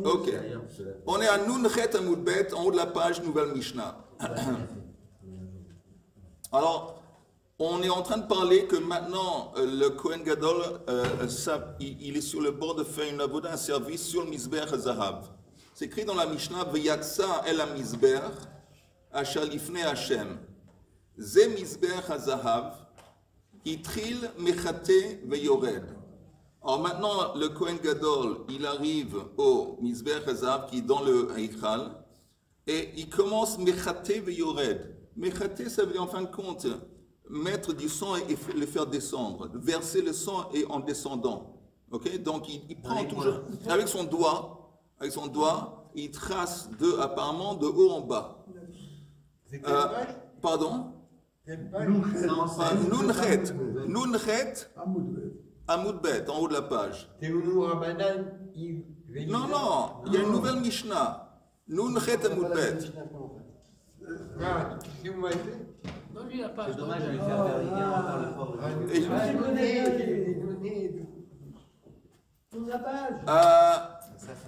Ok. On est à Nun Chet Amud Bet, en haut de la page, nouvelle Mishnah. Alors, on est en train de parler que maintenant, le Kohen Gadol, il est sur le bord de faire une avoda, un service sur le Mizbeach Zahav. C'est écrit dans la Mishnah, V'yatsa el ha-Mizbeach, asher lifnei Hashem. Ze Mizbeach Zahav, itril mechate veyored. Alors maintenant, le Kohen Gadol, il arrive au Mizbeach Zahav, qui est dans le Heichal, et il commence mechate veyored. Mechate, ça veut dire en fin de compte, mettre du sang et le faire descendre, verser le sang et en descendant. Ok, donc il prend toujours avec son doigt, il trace apparemment de haut en bas. Pardon? Nunchet, Amud Bet, en haut de la page. Non, il y a une nouvelle Mishnah. Nunchet Amud Bet. Non, lui, il n'a pas. C'est dommage de lui faire vérifier encore le pauvre.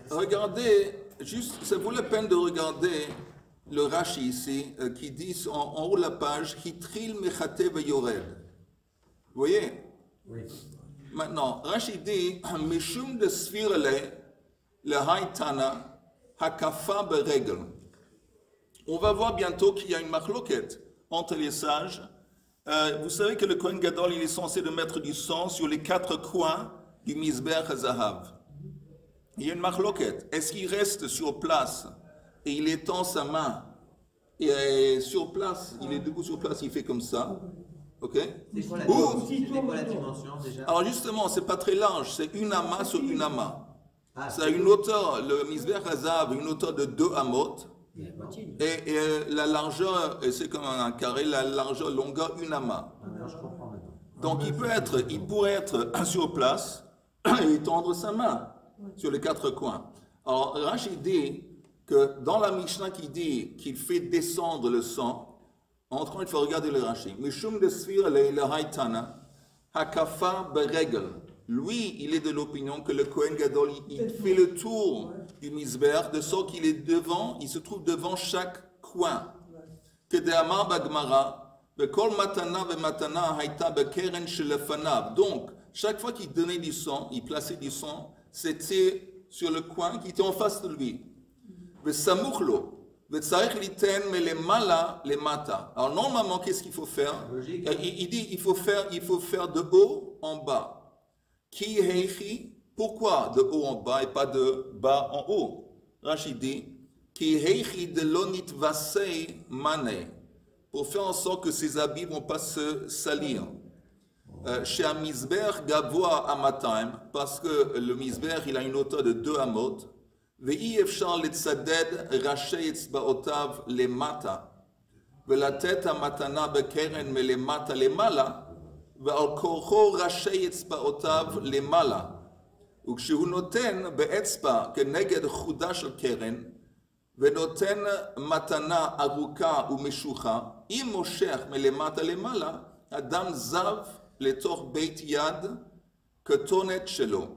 Regardez, juste, ça vaut la peine de regarder le Rashi ici, qui dit en haut de la page, Hitril mechate veyored. Vous voyez? Oui. Maintenant, Rashi dit, Mishum de sfirele, le haïtana, hakafa beregel. On va voir bientôt qu'il y a une machloket entre les sages. Vous savez que le Kohen Gadol, il est censé de mettre du sang sur les 4 coins du Mizbeach Zahav. Il y a une machloket. Est-ce qu'il reste sur place et il étend sa main et sur place, il est debout sur place, il fait comme ça? Ok? C'est quoi la dimension déjà? Alors justement, c'est pas très large, c'est une amas sur une amas. Ça a une hauteur, le Mizbeach Zahav, une hauteur de 2 amot. Et la largeur, c'est comme un carré, la largeur, longueur, une amas. Donc il pourrait être sur place et étendre sa main sur les 4 coins. Alors Rashi dit que dans la Mishnah qui dit qu'il fait descendre le sang, il faut regarder le Rashi. Mishum de sfir le haïtana, hakafa beregel. Lui, il est de l'opinion que le Kohen Gadol, il fait le tour du Mizbeach, de sorte qu'il est devant, il se trouve devant chaque coin. Que de Amar Bagmara, Bekol matana ve matana haïta bekeren shelefanav. Donc, chaque fois qu'il donnait du sang, il plaçait du sang, c'était sur le coin qui était en face de lui. Ve samuchlo, ve tzarech liten me le mala le mata. Alors normalement, qu'est-ce qu'il faut faire? Il dit, il faut faire de haut en bas. Ki heichi, pourquoi de haut en bas et pas de bas en haut? Rashi dit, Ki heichi de lonit vasei mane, pour faire en sorte que ses habits ne vont pas se salir. Chez un Mizbeach gavoa amataim, parce que le Mizbeach il a une hauteur de 2 amot, ve'i efshar letzaded rashei etzbaotav lemata, velatet amatana bekeren me lemata lemala, ועל כורחו ראשי אצבעותיו למעלה, וכשהוא נותן באצבע כנגד חודה של קרן, ונותן מתנה ארוכה ומשוחה, אם מושך מלמטה למעלה, אדם זב לתוך בית יד כתונת שלו,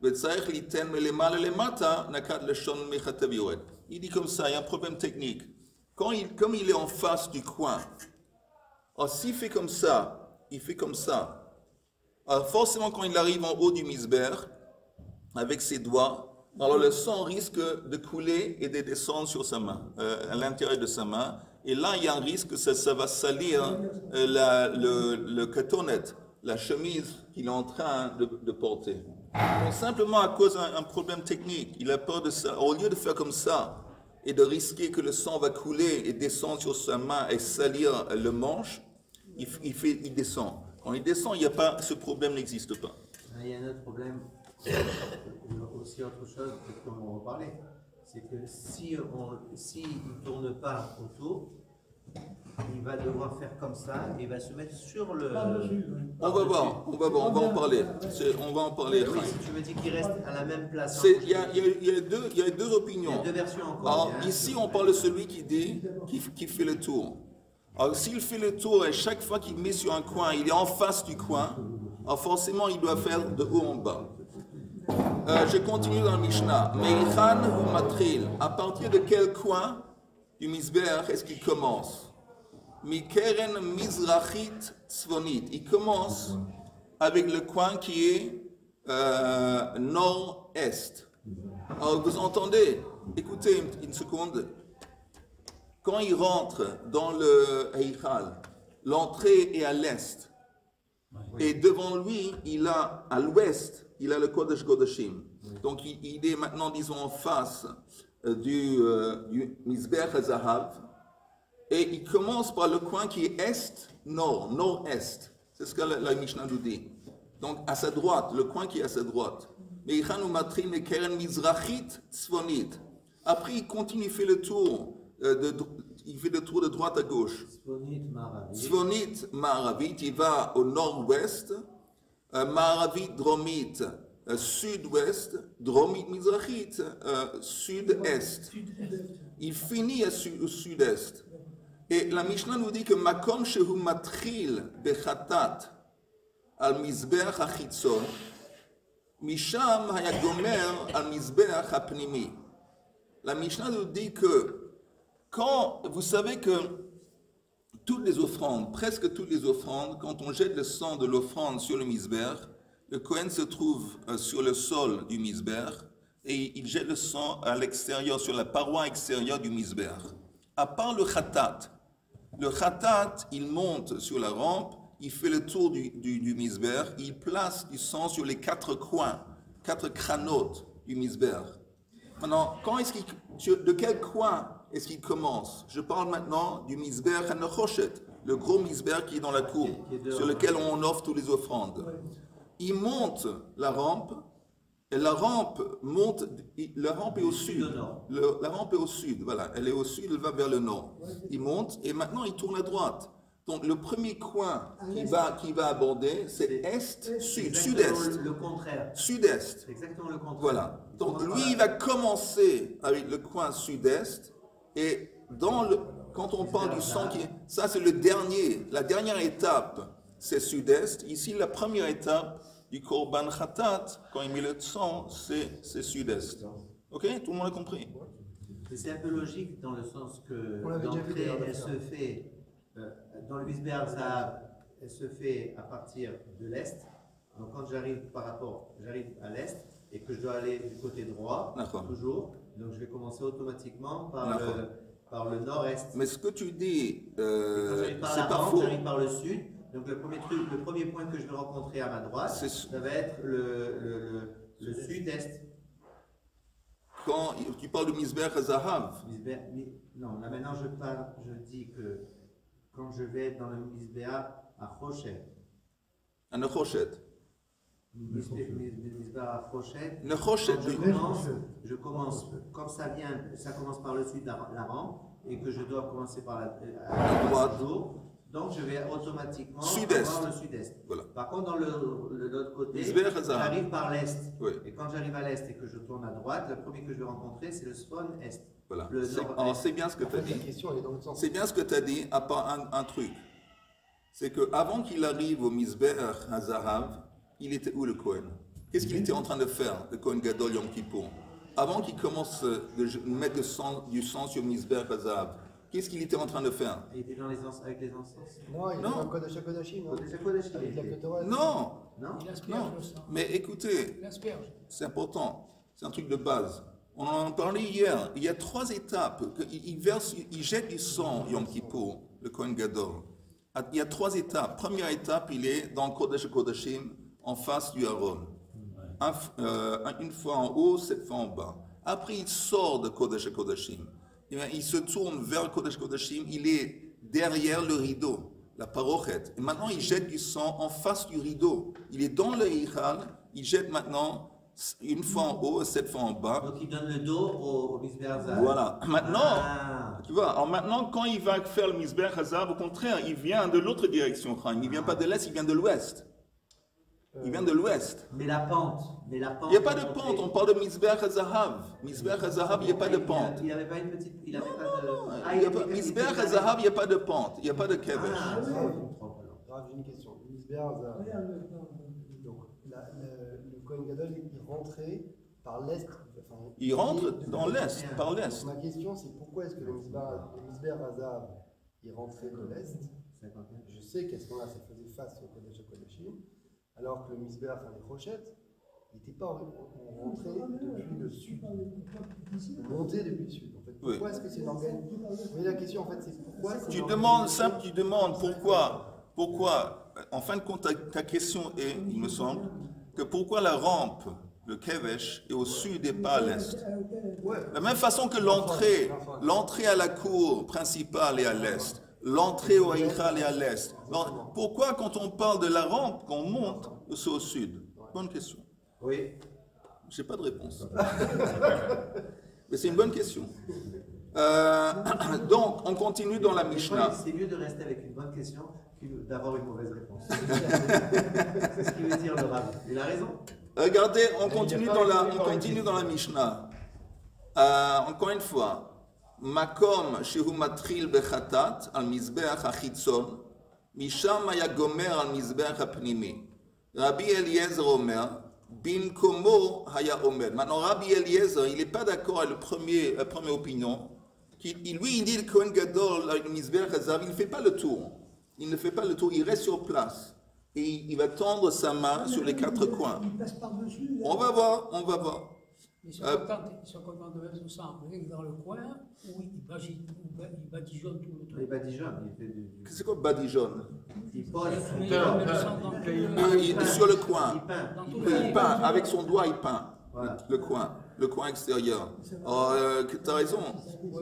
וצריך ליתן מלמעלה למטה, נקט לשון מחטב יורד. Il dit comme ça, il y a un problème technique. Comme il est en face du coin, alors s'il fait comme ça, il fait comme ça. Alors forcément, quand il arrive en haut du Mizbeach, avec ses doigts, alors le sang risque de couler et de descendre sur sa main, à l'intérieur de sa main. Et là, il y a un risque que ça va salir le cotonet, la chemise qu'il est en train de porter. Donc, simplement à cause d'un problème technique, il a peur de ça. Au lieu de faire comme ça et de risquer que le sang va couler et descendre sur sa main et salir le manche, il descend. Quand il descend, il n'y a pas, ce problème n'existe pas. Il y a un autre problème, aussi autre chose qu'on va en reparler, c'est que si ne tourne pas autour, il va devoir faire comme ça et il va se mettre sur le... On va voir, on va en parler. On va en parler. Oui, si tu me dis qu'il reste à la même place. Il y a deux opinions. Il y a 2 versions encore. Alors, ici, on parle de celui qui dit, qui fait le tour. Alors, s'il fait le tour et chaque fois qu'il met sur un coin, il est en face du coin, alors forcément, il doit faire de haut en bas. Je continue dans le Mishnah. Meichan ou Matril. À partir de quel coin du Misbeach est-ce qu'il commence? Mikeren Mizrachit Tzvonit. Il commence avec le coin qui est nord-est. Alors vous entendez, écoutez une seconde. Quand il rentre dans le Heichal, l'entrée est à l'est. Et devant lui, il a à l'ouest, il a le Kodesh Kodashim. Donc il est maintenant, disons, en face du Mizbeach HaZahav. Et il commence par le coin qui est est-nord, nord-est. C'est ce que la Mishnah nous dit. Donc à sa droite, le coin qui est à sa droite. Après, il continue, il fait le tour de droite à gauche. Svonit Maravit, il va au nord-ouest. Maravit Dromit, sud-ouest. Dromit Mizrachit, sud-est. Il finit au sud-est. Et la Mishnah nous dit que Makom shehu matril bechatat al mizbeach hachitzon misham hayagomer al mizbeach hapnimi. La Mishnah nous dit que quand vous savez que toutes les offrandes, presque toutes les offrandes, quand on jette le sang de l'offrande sur le mizbeach, le Kohen se trouve sur le sol du mizbeach et il jette le sang à l'extérieur, sur la paroi extérieure du mizbeach. À part le khatat, il monte sur la rampe, il fait le tour du misber, il place du sang sur les 4 coins, 4 cranotes du misber. Maintenant, de quel coin est-ce qu'il commence? Je parle maintenant du misber hanechoshet, le gros misber qui est dans la cour, sur lequel on offre toutes les offrandes. Il monte la rampe, et la rampe est au sud. La rampe est au sud, voilà. Elle est au sud, elle va vers le nord. Il monte et maintenant il tourne à droite. Donc le premier coin qui va aborder, c'est est-sud, sud-est. Le contraire. Sud-est. C'est exactement le contraire. Voilà. Donc lui, il va commencer avec le coin sud-est et quand on parle du sang, ça c'est la dernière étape, c'est sud-est. Ici, la première étape du Korban Khatat, quand il met le sang, c'est sud-est. Ok? Tout le monde a compris? C'est un peu logique dans le sens que l'entrée, elle se fait dans le Misbeach Zahav, elle se fait à partir de l'est. Donc quand j'arrive à l'est et que je dois aller du côté droit, toujours, donc je vais commencer automatiquement par le nord-est. Mais ce que tu dis, c'est pas faux. J'arrive par le sud. Donc le premier point que je vais rencontrer à ma droite, ça va être le sud-est. Quand tu parles du Mizbeach HaZahav. Non, là maintenant je dis que quand je vais dans le Mizbeach à Choshet. À Nechoshet. Mizbeach à Choshet. Nechoshet. Je commence, comme ça commence par le sud de la rampe, et que je dois commencer par la droite. Donc je vais automatiquement avoir le sud-est. Voilà. Par contre, dans l'autre côté, j'arrive par l'est. Oui. Et quand j'arrive à l'est et que je tourne à droite, le premier que je vais rencontrer, c'est le Svon-est. Voilà. C'est bien ce que tu as dit. C'est bien ce que tu as dit, à part un truc. C'est qu'avant qu'il arrive au Mizbeach HaZahav, il était où le Kohen? Qu'est-ce qu'il était en train de faire, le Kohen Gadol Yom Kippour? Avant qu'il commence de mettre du sang sur le Mizbeach HaZahav, qu'est-ce qu'il était en train de faire? Il était avec les encens. Non, il était dans le Kodesh HaKodashim. Non. Il asperge le sang. Mais écoutez, c'est important, c'est un truc de base. On en parlait hier, il y a 3 étapes. Il jette du sang Yom Kippour, le Kohen Gadol. Il y a 3 étapes. Première étape, il est dans le Kodesh HaKodashim, en face du Aaron. Une fois en haut, 7 fois en bas. Après, il sort de Kodesh HaKodashim. Il se tourne vers le Kodesh Kodashim, il est derrière le rideau, la parochet. Et maintenant, il jette du sang en face du rideau. Il est dans le Heichal, il jette maintenant une fois en haut, 7 fois en bas. Donc, il donne le dos au Mizbeach HaZahav. Voilà. Maintenant, tu vois, alors maintenant, quand il va faire le Mizbeach HaZahav, au contraire, il vient de l'autre direction. Il ne vient pas de l'est, il vient de l'ouest. Il vient de l'ouest. Mais la pente. Il n'y a pas de pente, on parle de Mizbeach HaZahav. Mizbeach HaZahav, il n'y a pas de pente. Il n'y avait pas une petite. Il n'avait pas de. Mizbeach HaZahav, il n'y a pas de pente, il n'y a pas de kevesh. J'ai une question. Mizbeach HaZahav. Donc, le Kohen Gadol, il rentrait par l'est. Enfin, Il rentre dans l'est, par l'est. Ma question, c'est pourquoi est-ce que le Misber Hazav, il rentrait de l'est? Je sais qu'à ce moment-là, ça faisait face au Kodesh HaKodashim, alors que le Misber, enfin les Rochettes, il n'était pas rentré depuis le sud. Il montait depuis le sud. En fait. Pourquoi est-ce que c'est l'organe? Mais la question, en fait, c'est pourquoi. Tu demandes pourquoi, en fin de compte, ta question est, il me semble, que pourquoi la rampe, le Kevesh, est au sud et pas à l'est. De la même façon que l'entrée à la cour principale est à l'est, l'entrée au Haïchal est à l'est. Pourquoi, quand on parle de la rampe, qu'on monte, c'est au sud? Bonne question. Oui. Je n'ai pas de réponse. Mais c'est une bonne question. Donc, on continue dans la Mishnah. C'est mieux de rester avec une bonne question que d'avoir une mauvaise réponse. C'est ce qu'il veut dire le Rav. Il a raison. Regardez, on continue dans la Mishnah. Encore une fois. Makom shehu matril bechatat al mizbeach hachitzon, misham haya gomer al mizbeach hapnimi. Rabbi Eliezer omer, bimkomo haya omer. Maintenant, Rabbi Eliezer, il n'est pas d'accord avec la première opinion. Lui, il dit le Kohen Gadol, avec le mizbeach hazav, il ne fait pas le tour. Il ne fait pas le tour, il reste sur place. Et il va tendre sa main sur les quatre coins. On va voir. Ils sont contents de mettre ça en brique dans le coin où ils badigeonnent tout le truc. Il badigeonne, il fait du... C'est quoi badigeonne? Il pose sur le coin. Il peint. Avec son doigt, il peint. Voilà. Le coin extérieur. Oh, tu as raison.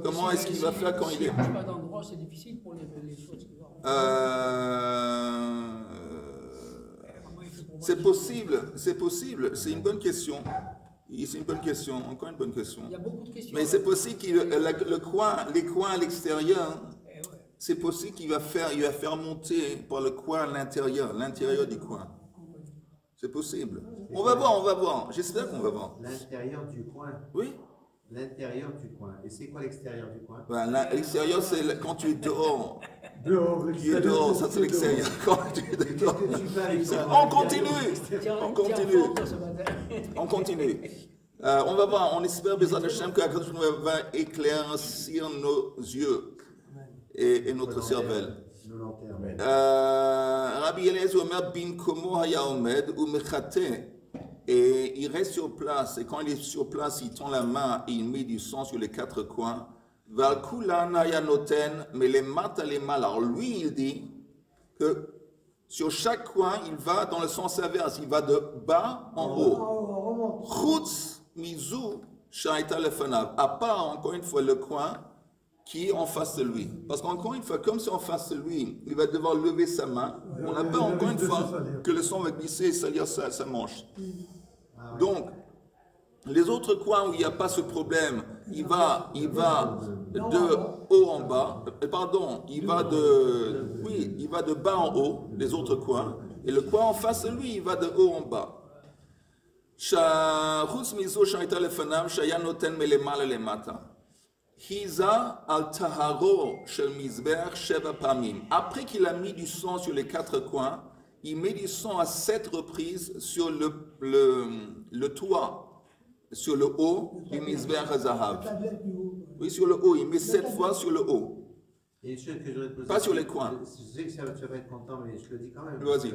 Comment est-ce qu'il va faire quand il est... Il n'y a pas d'endroit, c'est difficile pour les choses qui vont. C'est possible. C'est une bonne question. C'est une bonne question, encore une bonne question. Il y a beaucoup de questions. Mais c'est possible que les coins à l'extérieur, c'est possible qu'il va faire monter par le coin à l'intérieur du coin. C'est possible. On va voir. J'espère qu'on va voir. L'intérieur du coin. Oui. L'intérieur du coin. Et c'est quoi l'extérieur du coin? L'extérieur, c'est quand tu es dehors. Tu es dehors, ça c'est l'extérieur. Quand tu es dehors. On continue. On va voir, on espère, Bezrat Hashem, que Akadosh va éclaircir nos yeux et notre cervelle. Rabbi Eliezer Omer bin Komo haya omed ou mechate. Et il reste sur place, et quand il est sur place, il tend la main et il met du sang sur les quatre coins. Mais les mat les mal. Alors lui, il dit que sur chaque coin, il va dans le sens inverse, il va de bas en haut. Chutz mizu shaita lefanav. À part, encore une fois, le coin qui est en face de lui. Parce qu'encore une fois, comme c'est en face de lui, il va devoir lever sa main. On n'a pas encore une fois que le sang va glisser et salir sa manche. Donc, les autres coins où il n'y a pas ce problème, il va de haut en bas, il va de bas en haut, les autres coins, et le coin en face de lui, il va de haut en bas. Après qu'il a mis du sang sur les quatre coins, il met du sang à 7 reprises sur le toit, sur le haut du Mizbeach HaZahav. Oui, sur le haut, il met 7 fois sur le haut. Et une chose que je voudrais te poser, pas sur les coins. Je sais que tu vas être content, mais je le dis quand même. Vas-y.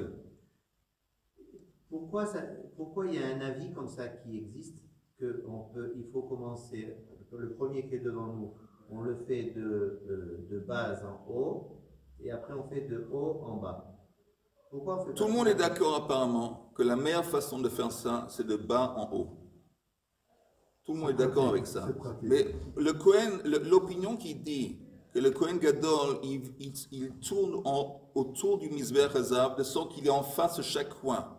Pourquoi il y a un avis comme ça qui existe, il faut commencer, le premier qui est devant nous, on le fait de bas en haut, et après on fait de haut en bas. Pourquoi on fait Tout le monde est d'accord apparemment que la meilleure façon de faire ça, c'est de bas en haut. Tout le monde est d'accord avec ça. Mais le Kohen, l'opinion qui dit que le Kohen Gadol, il tourne autour du Mizbeach Hazav de sorte qu'il est en face de chaque coin.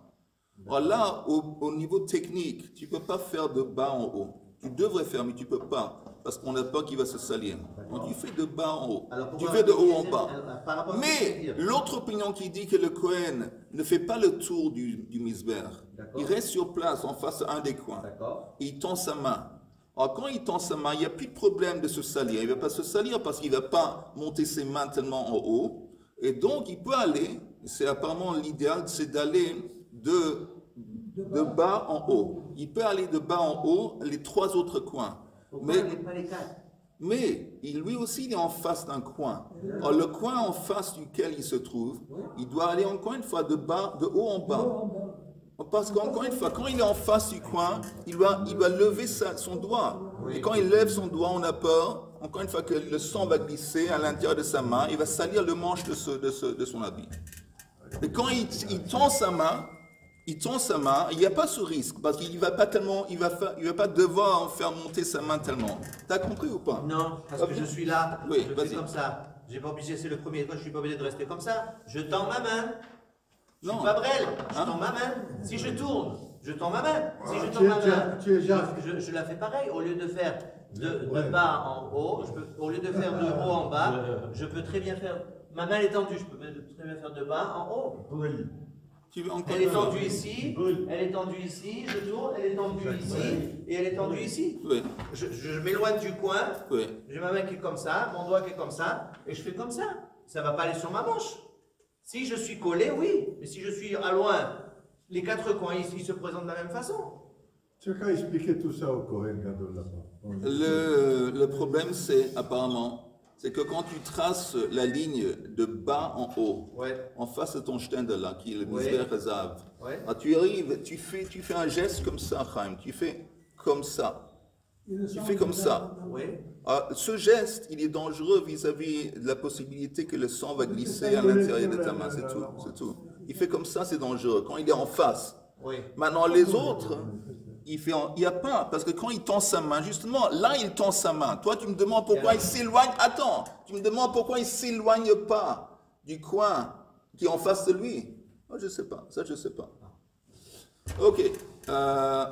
Alors là, au niveau technique, tu ne peux pas faire de bas en haut. Tu devrais faire, mais tu ne peux pas. Parce qu'on a peur qu'il va se salir. Donc tu fais de bas en haut. Tu fais de haut en bas. Mais l'autre opinion qui dit que le Kohen ne fait pas le tour du Mizbeach. Il reste sur place en face d'un des coins. Et il tend sa main. Alors quand il tend sa main, il n'y a plus de problème de se salir. Il ne va pas se salir parce qu'il ne va pas monter ses mains tellement en haut. Et donc il peut aller, c'est apparemment l'idéal, c'est d'aller de bas en haut. Il peut aller de bas en haut les 3 autres coins. Pourquoi pas les 4? Mais lui aussi, il est en face d'un coin. Alors, le coin en face duquel il se trouve, il doit aller encore une fois de haut en bas. Parce qu'encore une fois, quand il est en face du coin, il doit lever son doigt. Et quand il lève son doigt, on a peur, encore une fois, que le sang va glisser à l'intérieur de sa main, il va salir le manche de son habit. Et quand il tend sa main, il n'y a pas ce risque, parce qu'il va pas tellement, il va pas devoir faire monter sa main tellement. T'as compris ou pas? Non, parce que je suis là, oui, je fais comme ça. J'ai pas obligé, c'est le premier temps, je suis pas obligé de rester comme ça. Je tends ma main. Je suis pas brêle, je tends ma main. Si je tourne, je tends ma main. Si je tends ma main, je la fais pareil. Au lieu de faire de bas en haut, au lieu de faire de haut en bas, je peux très bien faire. Ma main est tendue, je peux très bien faire de bas en haut. Elle est tendue ici, elle est tendue ici, je tourne, elle est tendue ici, et elle est tendue ici. Oui. Je m'éloigne du coin, j'ai ma main qui est comme ça, mon doigt qui est comme ça, et je fais comme ça. Ça ne va pas aller sur ma manche. Si je suis collé, oui, mais si je suis à loin, les 4 coins, ils se présentent de la même façon. Tu as qu'à expliquer tout ça au Kohen Gadol là-bas. Le problème, c'est apparemment, c'est que quand tu traces la ligne de bas en haut, en face de ton stand là, qui est le Mizbeach Hazav, tu arrives, tu fais un geste comme ça, Chaim, tu fais comme ça. Tu fais comme ça. Ce geste, il est dangereux vis-à-vis de la possibilité que le sang va glisser à l'intérieur de ta main, c'est tout. Il fait comme ça, c'est dangereux. Quand il est en face. Maintenant, les autres, il n'y a pas, parce que quand il tend sa main, justement, là, il tend sa main. Toi, tu me demandes pourquoi il s'éloigne. Attends, tu me demandes pourquoi il ne s'éloigne pas du coin qui est en face de lui. Oh, je ne sais pas, ça, je ne sais pas. Ok,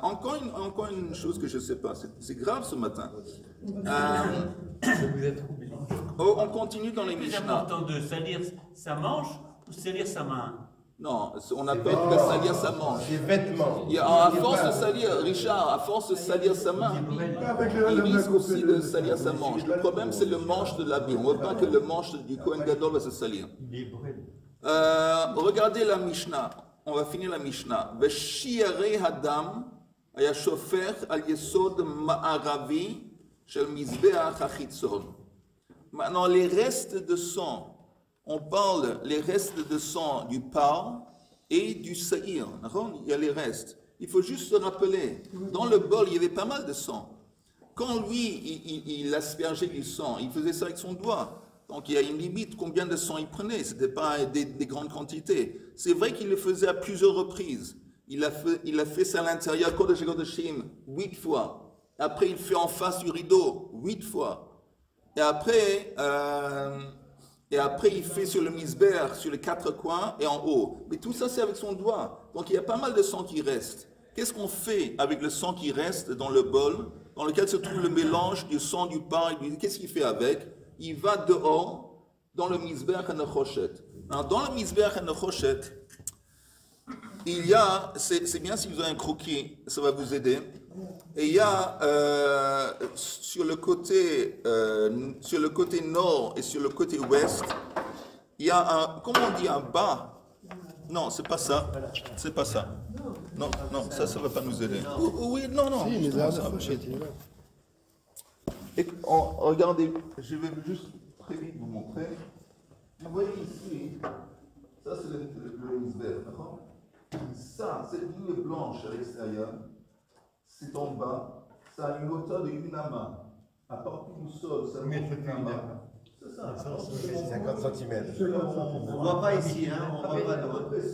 encore une chose que je ne sais pas, c'est grave ce matin. On continue dans les Mishnah. C'est important de salir sa manche ou salir sa main? Non, on appelle de salir sa manche. Les vêtements. À force de salir, Richard, à force de salir sa main, il risque aussi de salir sa manche. Le problème, c'est le manche de l'habit. On ne veut pas que le manche du Kohen Gadol va se salir. Regardez la Mishnah. On va finir la Mishnah. Veshiyarei hadam ayashofer al yesod ma'aravi shel mizbeach hachitzon. Maintenant, les restes de sang. On parle les restes de sang du par et du saïr. Il y a les restes. Il faut juste se rappeler, dans le bol, il y avait pas mal de sang. Quand lui, il aspergeait du sang, il faisait ça avec son doigt. Donc il y a une limite, combien de sang il prenait. Ce n'était pas des grandes quantités. C'est vrai qu'il le faisait à plusieurs reprises. Il a fait ça à l'intérieur, Kodesh Kodeshim, 8 fois. Après, il fait en face du rideau, 8 fois. Et après, il fait sur le misber, sur les 4 coins et en haut. Mais tout ça, c'est avec son doigt. Donc, il y a pas mal de sang qui reste. Qu'est-ce qu'on fait avec le sang qui reste dans le bol, dans lequel se trouve le mélange du sang, du pain et du... Qu'est-ce qu'il fait avec? Il va dehors, dans le misber et le choshet. Dans le misber et le choshet, il y a... C'est bien si vous avez un croquis, ça va vous aider. Et il y a sur le côté nord et sur le côté ouest, il y a un, comment on dit, un bas. Non, c'est pas ça. C'est pas ça. Non, ça ne va pas nous aider. Oui, non. Et regardez, je vais juste très vite vous montrer. Vous voyez ici, ça c'est le misber, d'accord? Ça, cette ligne blanche à l'extérieur, c'est en bas, ça a une hauteur de une amas. À partir du sol, ça monte une amas. C'est ça. C'est 50 cm. On ne voit pas ici, hein, on voit pas à peu près 50-60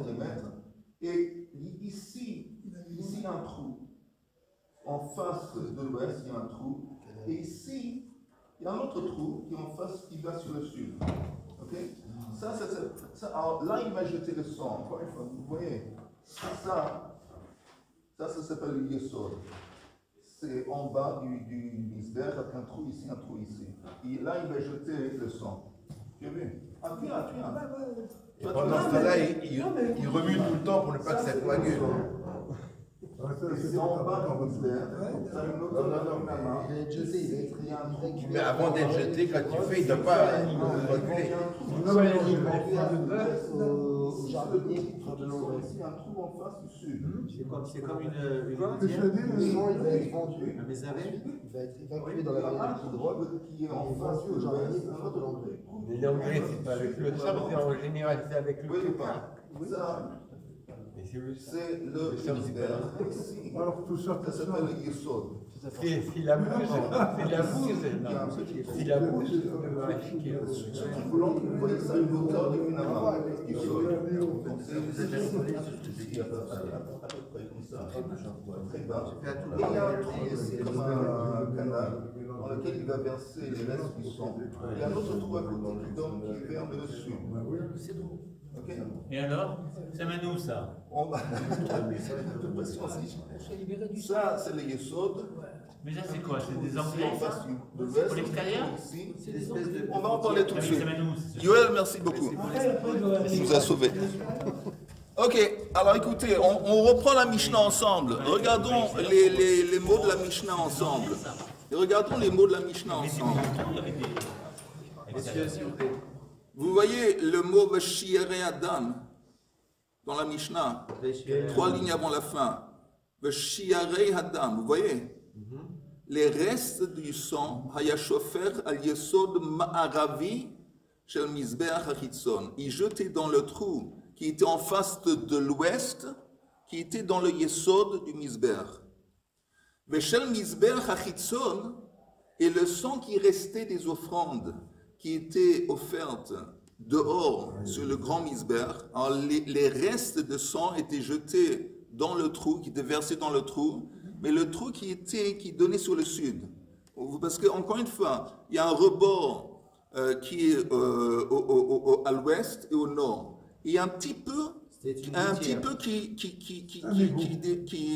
cm. Et ici, il y a un trou. En face de l'ouest, il y a un trou. Et ici, il y a un autre trou qui est en face, qui va sur le sud. Ok? Alors là, il va jeter le sang. Encore une fois, vous voyez, ça s'appelle le yesod. C'est en bas du misber, avec un trou ici, un trou ici. Et là, il va jeter le sang. Tu as vu? Ah, viens. Et pendant ce temps-là, il remue tout le temps pour ne pas que ça coagule. C'est en bas du misber. Ça a une hauteur de une amas. Mais avant d'être jeté, quand tu fais, il ne doit pas coaguler. au jardinier pour faire de l'engrais. Il y a un trou en face du sud. C'est comme une Le litière. sang, il va être vendu, Un mésavé. il va être évacué dans la variété qui drôle, qui est en et face vendu au jardinier pour faire de l'engrais. Mais l'engrais, c'est pas avec le sol, c'est en général, c'est avec le copain. Ça, Mais c'est le c'est le ça, c'est misbeh. pas Ici, Alors tout ça, ça s'appelle le yesod. c'est la bouse, c'est la bouse, c'est la bouse de vache qui est Vous voyez ça, une hauteur de Kunama. Yesod. Donc c'est à peu près comme ça. Très bas. Et il y a un trou ici, comme un canal, dans lequel il va verser les restes du sang. Il y a un autre trou à côté qui donne qui vers le sud. Ok. Et alors, ça mène où ça? On va. Ça, c'est le yesod. Mais ça, c'est quoi? C'est des Ici, en engrais, face ça? de Pour l'ouest. l'extérieur? Ici. C'est l'espèce de. On va en parler tout de Ah, mais suite. ça mène où? c'est- Yoel, merci beaucoup. Tu nous as sauvés. Ok, alors écoutez, on reprend la Mishnah ensemble. Regardons les mots de la Mishnah ensemble. Et regardons les mots de la Mishnah ensemble. Messieurs, s'il vous plaît. Vous voyez le mot Vashiyare Adam dans la Mishnah, 3 lignes avant la fin. Vashiyare Adam, vous voyez? Les restes du sang, Hayashofer al Yesod Ma'aravi Shel Mizbeach HaChitzon. Il jetait dans le trou qui était en face de l'ouest, qui était dans le Yesod du Mizbeach. Veshel Mizbeach HaChitzon, et le sang qui restait des offrandes qui étaient offertes dehors sur le grand Mizbeach, alors les restes de sang étaient jetés dans le trou, qui étaient versés dans le trou, mais le trou qui donnait sur le sud. Parce que, encore une fois, il y a un rebord qui est à l'ouest et au nord. Il y a un petit peu qui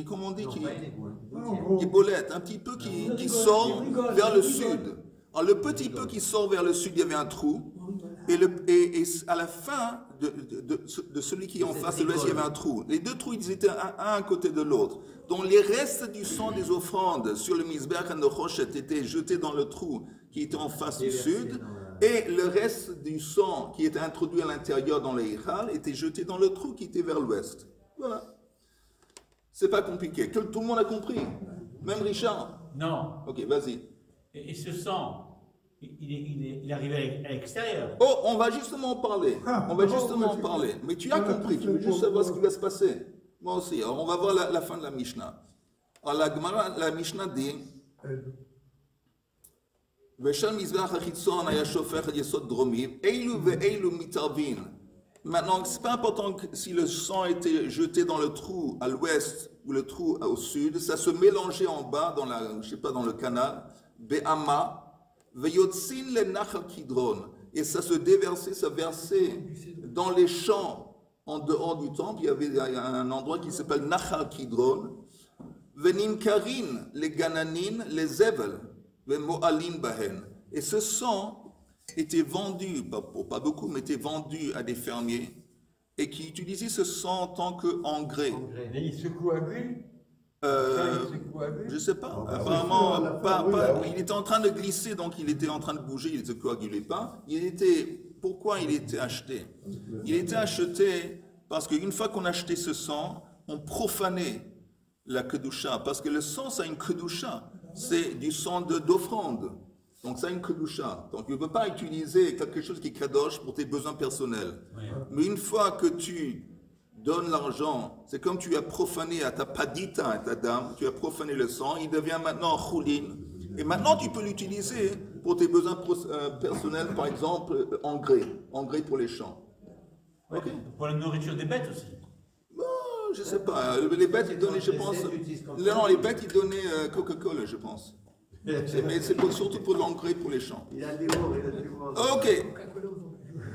comment on dit, qui bolette, un petit peu qui sort vers le sud. Alors, le petit peu qui sort vers le sud, il y avait un trou. Et à la fin de celui qui est en face de l'ouest, il y avait un trou. Les deux trous, ils étaient un à côté de l'autre. Donc les restes du sang des offrandes sur le Mizbeach HaNechoshet étaient jetés dans le trou qui était en face du sud. Et le reste du sang qui était introduit à l'intérieur dans les Hichal était jeté dans le trou qui était vers l'ouest. Voilà. C'est pas compliqué. Tout le monde a compris. Même Richard. Non. Ok, vas-y. Et ce sang, il arrivait à l'extérieur. Oh, on va justement en parler. On va justement en parler. Mais tu as compris. Tu veux juste savoir ce qui va se passer. Moi aussi. Alors, on va voir la fin de la Mishnah. Alors, la Gemara, la Mishnah dit Veshel Mizbeach HaChitzon hayashofer al Yesod Dromi, Eilu ve'eilu mitarvin. Maintenant, c'est pas important que si le sang était jeté dans le trou à l'ouest ou le trou au sud, ça se mélangeait en bas dans dans le canal, Be'ama, ve'yotzin le Nachal Kidron, et ça se déversait, ça versait dans les champs en dehors du temple. Il y avait un endroit qui s'appelle Nachal Kidron, Ve'nimkarin, les Gananin, les Zevel, ve'mo'alin bahen. Et ce sang était vendu, pas beaucoup, mais était vendu à des fermiers et qui utilisaient ce sang en tant qu'engrais. Mais il se coagule. Je ne sais pas. Apparemment, il était en train de glisser, donc il était en train de bouger, il ne se coagulait pas. Pourquoi il était acheté? Il était acheté parce qu'une fois qu'on achetait ce sang, on profanait la kedusha. Parce que le sang, ça a une kedusha. C'est du sang d'offrande. Donc ça a une kedusha. Donc tu ne peux pas utiliser quelque chose qui est kadosh pour tes besoins personnels. Oui. Mais une fois que tu donnes l'argent, c'est comme tu as profané à ta padita, à ta dame, tu as profané le sang, il devient maintenant choulin. Et maintenant tu peux l'utiliser pour tes besoins personnels, par exemple engrais pour les champs. Ouais, Ok. pour la nourriture des bêtes aussi. Bon, je ne sais pas. Les bêtes, ils donnaient, je pense. Non, les bêtes, ils donnaient Coca-Cola, je pense. Mais c'est surtout pour l'engrais pour les champs. Il a des mots, il a des mots. Ok.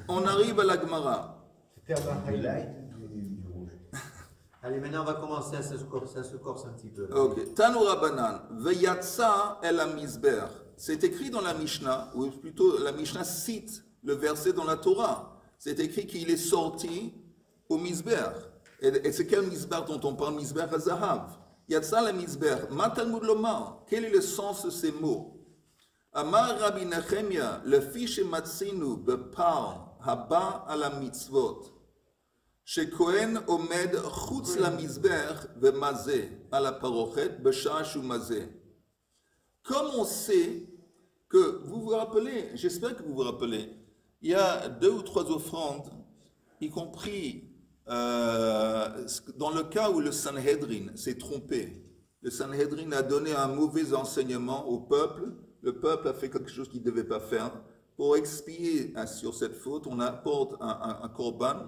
On arrive à la Gemara. C'était un highlight du rouge. Allez, maintenant on va commencer à se corser un petit peu. Ok. Tanu Rabbanan. Veyatsa el Mizbeach. C'est écrit dans la Mishnah, ou plutôt la Mishnah cite le verset dans la Torah. C'est écrit qu'il est sorti au Mizbeach. Et c'est quel Mizbeach dont on parle? Mizbeach HaZahav. Yatsa le Mizbeach. Ma Talmud Lomar. Quel est le sens de ces mots? Amar Rabbi Nechemia, le fiche matzinu bepar haba ala mitzvot. שכהן עומד חוץ למזבח ומזה על הפרוכת בשעה שהוא מזה. Comme on sait que, vous vous rappelez, j'espère que vous vous rappelez, il y a 2 ou 3 offrandes, y compris dans le cas où le Sanhedrin s'est trompé. Le Sanhedrin a donné un mauvais enseignement au peuple, le peuple a fait quelque chose qu'il ne devait pas faire. Pour expier sur cette faute, on apporte un korban,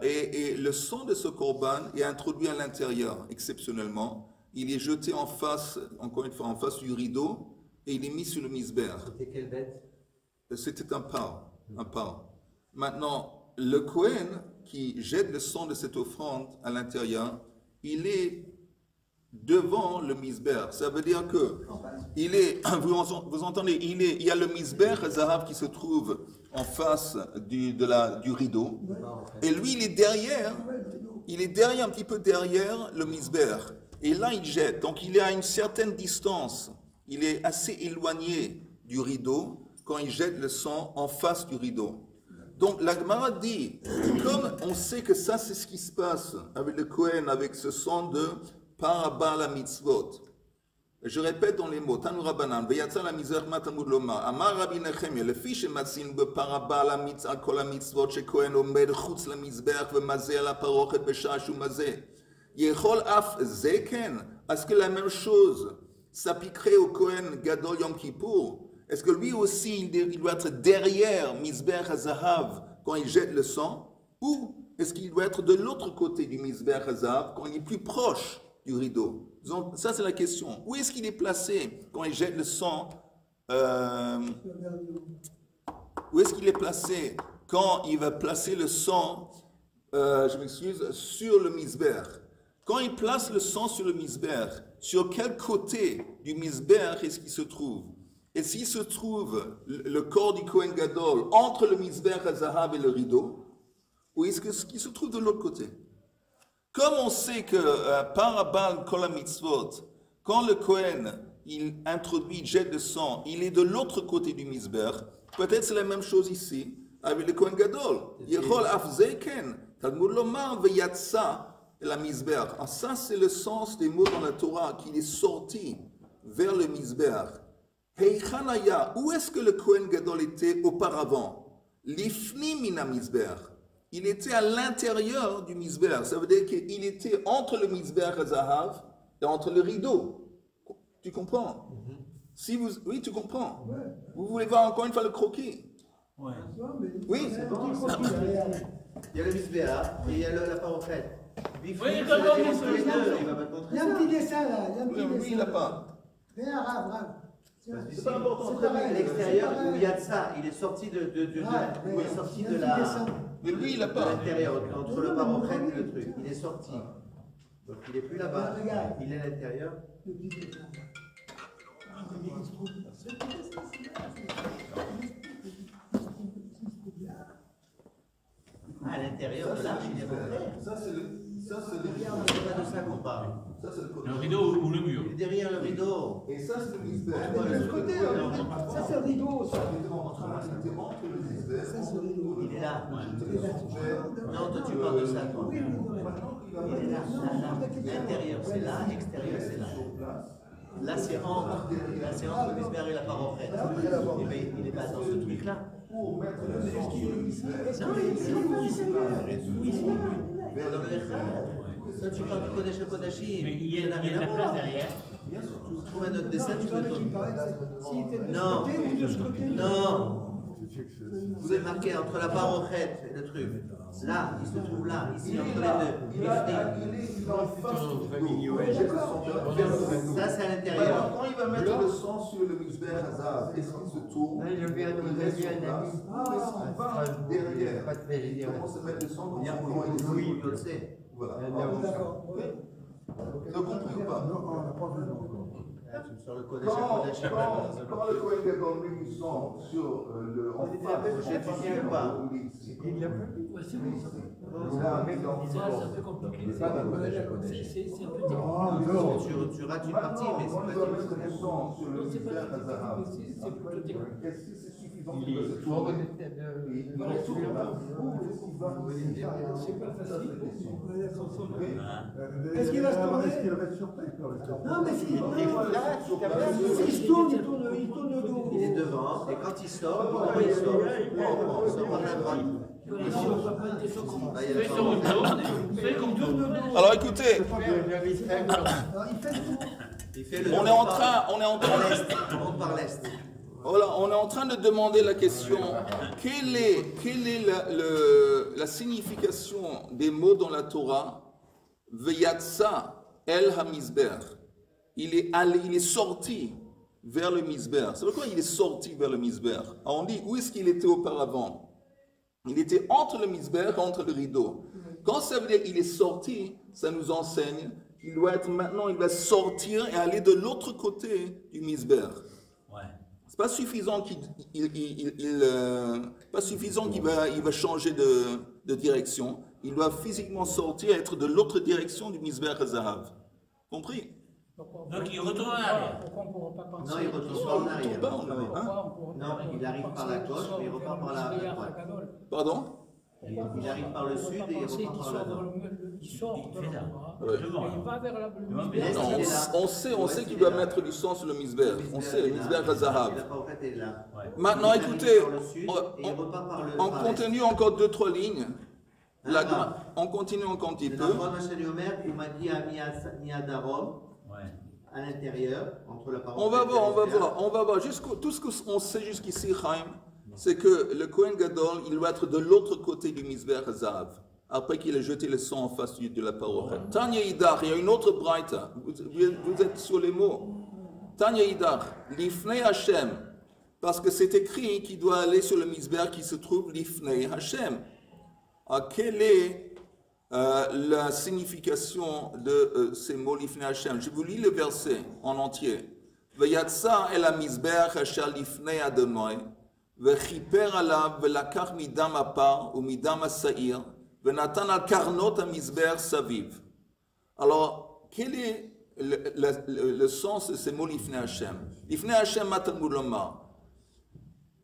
et le sang de ce korban est introduit à l'intérieur, exceptionnellement. Il est jeté en face, encore une fois, en face du rideau, et il est mis sur le misber. C'était quelle bête? C'était un par. Maintenant, le Kohen qui jette le sang de cette offrande à l'intérieur, il est devant le misber. Ça veut dire que il est, vous entendez, il y a le misber Zahav qui se trouve en face du rideau, et lui il est derrière, un petit peu derrière le misber. Et là il jette, donc il est à une certaine distance, il est assez éloigné du rideau quand il jette le sang en face du rideau. Donc la Gemara dit, comme on sait que ça c'est ce qui se passe avec le Kohen, avec ce sang de Parabal la mitzvot. Je répète dans les mots, Tanu Rabbanan, Veyatza la mizrach matamud loma, Amar Rabbi Nechemia, le fiche matzin be Parabal la mitzvot, kol la mitzvot, shekohen omed chutz la mizbech, vemazeh la parochet b'shah shu mazeh. Yechol af zeken, est-ce que la même chose s'appliquerait au Kohen Gadol Yom Kippour? Est-ce que lui aussi, il doit être derrière Mizbech HaZahav quand il jette le sang? Ou est-ce qu'il doit être de l'autre côté du Mizbech HaZahav quand il est plus proche du rideau? Donc, ça, c'est la question. Où est-ce qu'il est placé quand il jette le sang? Où est-ce qu'il est placé quand il va placer le sang, je m'excuse, sur le Mizbech? Quand il place le sang sur le Mizbech, sur quel côté du Mizbech est-ce qu'il se trouve? Et s'il se trouve le corps du Kohen Gadol entre le Mizbech HaZahav et le rideau, ou est-ce qu'il se trouve de l'autre côté? Comme on sait que Parabal Kol HaMitzvot, quand le Kohen il introduit, il jette le sang, il est de l'autre côté du Mizbech, peut-être c'est la même chose ici avec le Kohen Gadol. Yechol af zeken, Talmud lomar veyatsa la Mizbech. Ça c'est le sens des mots dans la Torah, qu'il est sorti vers le Mizbech. Heichanaya, où est-ce que le Kohen Gadol était auparavant? Lifni mina Mizbech. Il était à l'intérieur du Mizbech. Ça veut dire qu'il était entre le Mizbech HaZahav et entre le rideau. Tu comprends? Si vous, oui, tu comprends. Vous voulez voir encore une fois le croquis? Ouais. Oui. Il y a le Mizbech et il y a la parochet. Oui, il va pas te montrer Il y a un ça. petit dessin là. Il y a un petit Oui, dessin. il n'a pas. Rien, bravo. C'est pas important. À l'extérieur, où il y a de ça, il est sorti de Mais lui, il n'a pas. l'intérieur, entre le parochet et le truc. Il est sorti. Donc il n'est plus là-bas. Il est à l'intérieur. Le petit dessin. À l'intérieur de l'arche, il est rentré. Ça, c'est le. C'est pas de ça qu'on parle. Ça, c'est le côté. Le rideau ou le mur? Il est derrière le rideau. Et ça, c'est le Mizbech. De l'autre côté, ça c'est le rideau. Ça. Il était entre le Mizbech. Ça c'est le rideau. Il est là. Mais Non, toi tu parles de ça, toi. Oui, oui, Il est là, là. L'intérieur c'est là, l'extérieur c'est là. Là c'est entre le Mizbech et la parochet. Eh bien, il n'est pas dans ce truc-là. pour mettre le sang sur le Mizbech. Non, il est dans le Echad. Toi tu parles du Kodesh Kodashim. Mais il y a de la place derrière. Bien sûr. Tu trouves un autre dessin, tu le donnes. S'il était de ce Non. côté ou de ce côté. Non. Vous avez marqué entre la parochet et le truc. Là, il se trouve là, ici, entre les deux. Il est en face Ça, c'est à l'intérieur. Quand il va mettre le sang sur le Mizbech Hazav, est-ce qu'il se tourne? Il reste sur place. Ou est-ce qu'il va derrière? Il commence à mettre le sang comme ça. Oui, je le sais. Voilà. D'accord. Vous avez compris ou pas? Tu me sors le Kodesh Quand Kodashim. le Kohen Gadol met du sang sur le en face, tu viens ou pas? il est ici. Ça fait compliqué. C'est un peu technique. Tu rates une partie, mais c'est pas sur le Misbéach Hazahav. C'est plutôt technique. Est-ce que c'est suffisant Il est fort. C'est pas facile. Est-ce qu'il va se tourner? Non, mais s'il se tourne, il tourne le dos. Il est devant, et quand il sort, il sort par la droite. Fais comme tout. Fais comme tout. Alors écoutez, Il fait le on est en train par l'est. voilà, on est en train de demander la question, quelle est la signification des mots dans la Torah? Veyatsa el hamizber. Il est sorti vers le misber. C'est pourquoi il est sorti vers le misber. Alors on dit, où est-ce qu'il était auparavant? Il était entre le misber et entre le rideau. Quand ça veut dire qu'il est sorti, ça nous enseigne qu'il doit être maintenant, il va sortir et aller de l'autre côté du misber. Ouais. C'est pas suffisant qu'il va changer de direction. Il doit physiquement sortir et être de l'autre direction du misber Hazahav. Compris? Donc il retourne en arrière. Pourquoi on ne pourra pas penser Non, il retourne pas en arrière. Non, il arrive par la gauche, mais il repart par la droite. Pardon? Il arrive par le sud et il repart par la droite. Il sort de l'endroit. Ouais. Il va vers la L'est, Non, il est là. on sait qu'il doit mettre du sang sur le misber. On sait, le misber Hazahav. En fait, il est là. Maintenant, Il écoutez, arrive par le sud et il repart par le on par continue encore 2-3 lignes. Ah. On continue encore un petit l'est. peu. Dans le Machal Yomer, il m'a dit à Mia Darom, Ouais. à l'intérieur, entre la parole. On va voir. Tout ce qu'on sait jusqu'ici, Chaim, c'est que le Kohen Gadol, il doit être de l'autre côté du misber Hazahav, après qu'il ait jeté le sang en face de la parole. Tanya Idar, il y a une autre braïta. Vous êtes sur les mots. Tanya Idar, l'ifnei Hashem, parce que c'est écrit qu'il doit aller sur le misber qui se trouve l'ifnei Hashem. Alors, quelle est la signification de ces mots l'ifnei Hashem? Je vous lis le verset en entier. Veyatsa el hamizber asher lifnei Adonai, vechiper alav velakach midam apar ou midam asair, venatan al karnot hamizber saviv. Alors, quel est le sens de ces mots l'ifnei Hashem? L'ifnei Hashem matamud lomar.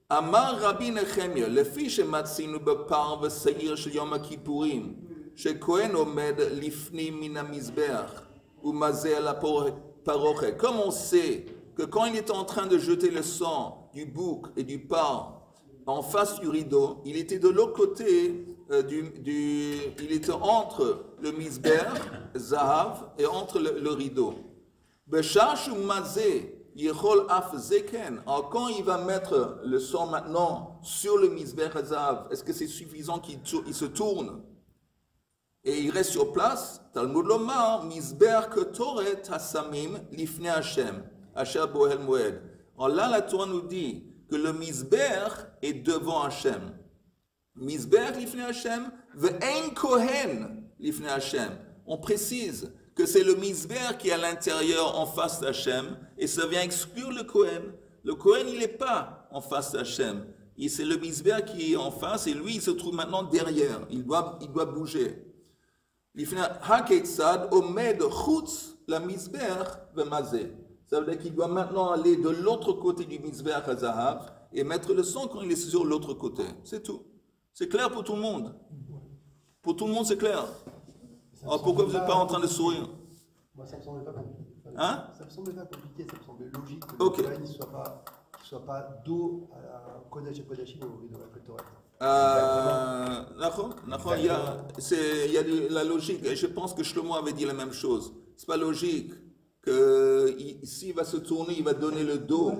Amar Rabbi Nechemia, לפי שמצאנו בפר ושעיר של יום הכיפורים, שכהן עומד לפנים מן המזבח ומזה על הפרוכת. Comme on sait que quand il est en train de jeter le sang du bouc et du porc en face du rideau, il était de l'autre côté il était entre le misber, Zahav, et entre le rideau. Beshash ou mazé, alors quand il va mettre le sang maintenant sur le misber Hazav, est-ce que c'est suffisant qu'il se tourne et il reste sur place? Talmud lomar, misber ketoret hasamim lifnei Hashem, asher bohel moed. Alors là, la Torah nous dit que le misber est devant Hashem. Misber lifnei Hashem, ve'ein kohen lifnei Hashem. On précise que c'est le misber qui est à l'intérieur en face d'Hachem, et ça vient exclure le Kohen. Le Kohen, il n'est pas en face d'Hachem. C'est le misber qui est en face, et lui, il se trouve maintenant derrière. Il doit bouger. Haketzad omed chutz la misber v'mazeh. Ça veut dire qu'il doit maintenant aller de l'autre côté du misber Hazahav et mettre le sang quand il est sur l'autre côté. C'est tout. C'est clair pour tout le monde. Pour tout le monde, c'est clair. Alors pourquoi vous n'êtes pas en train de sourire? Moi, ça me semblait pas compliqué. Hein? Ça me semblait pas compliqué, ça me semblait logique que Ok. le Kohen ne soit pas dos à Kodesh et Kodashim au rideau à Ketoret. Il y a la logique. Et je pense que Shlomo avait dit la même chose. C'est pas logique que s'il va se tourner, il va donner le dos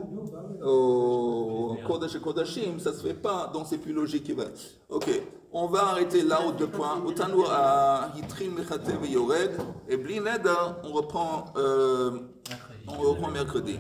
au Kodesh et Kodashim. Ça se fait pas, donc c'est plus logique. Ok. On va arrêter là aux 2 points. Otanu à Hitrin Mechate Yored. Et Bli Neder, on reprend mercredi.